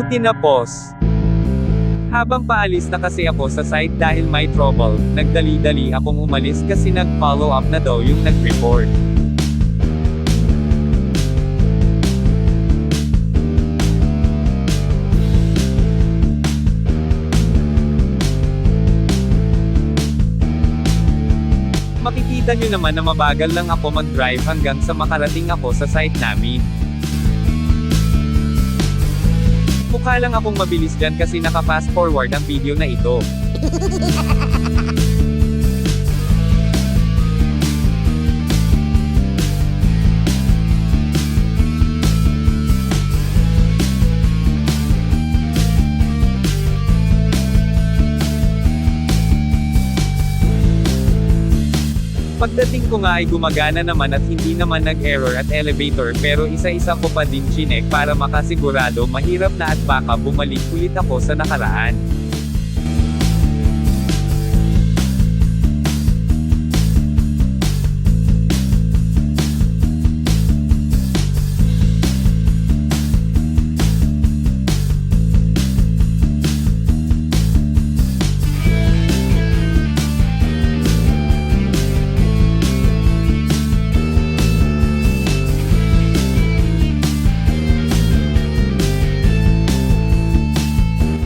Tinapos. Habang paalis na kasi ako sa site dahil may trouble, nagdali-dali akong umalis kasi nag-follow up na daw yung nag-report. Makikita nyo naman na mabagal lang ako mag-drive hanggang sa makarating ako sa site namin. Mukha lang akong mabilis dyan kasi naka-fast forward ang video na ito. Pagdating ko nga ay gumagana naman at hindi naman nag-error at elevator pero isa-isa ko pa din chinek para makasigurado mahirap na at baka bumalik ulit ako sa nakaraan.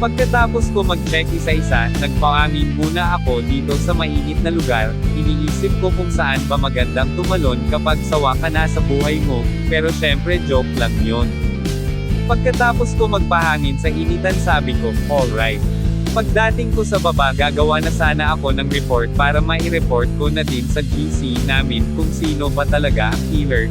Pagkatapos ko mag-check isa-isa, nagpaangin muna ako dito sa mainit na lugar, iniisip ko kung saan ba magandang tumalon kapag sawa ka na sa buhay mo, pero syempre joke lang yon. Pagkatapos ko magpahangin sa initan sabi ko, alright. Pagdating ko sa baba gagawa na sana ako ng report para mai-report ko na din sa GC namin kung sino ba talaga ang killer,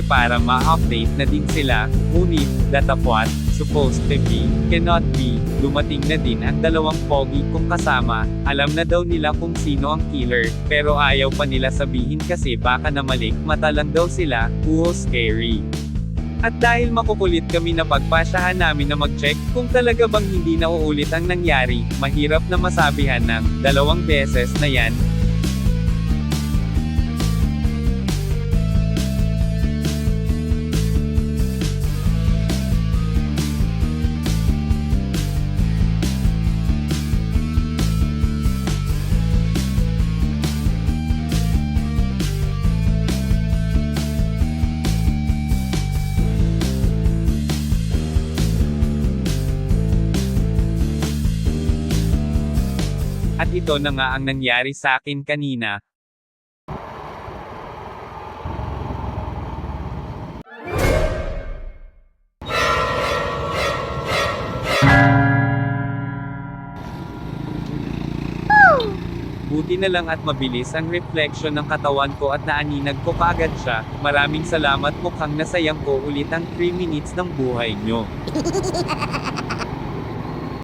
para ma-update na din sila, ngunit, datapwat, supposed to be, cannot be, dumating na din ang dalawang pogi kong kasama, alam na daw nila kung sino ang killer, pero ayaw pa nila sabihin kasi baka namalik mata lang daw sila, scary. At dahil makukulit kami na pagpasyahan namin na mag-check kung talaga bang hindi na uulit ang nangyari, mahirap na masabihan ng 2 beses na yan. At ito na nga ang nangyari sa akin kanina. Buti na lang at mabilis ang reflection ng katawan ko at naaninag ko kaagad siya. Maraming salamat, mukhang nasayang ko ulit ang 3 minutes ng buhay nyo.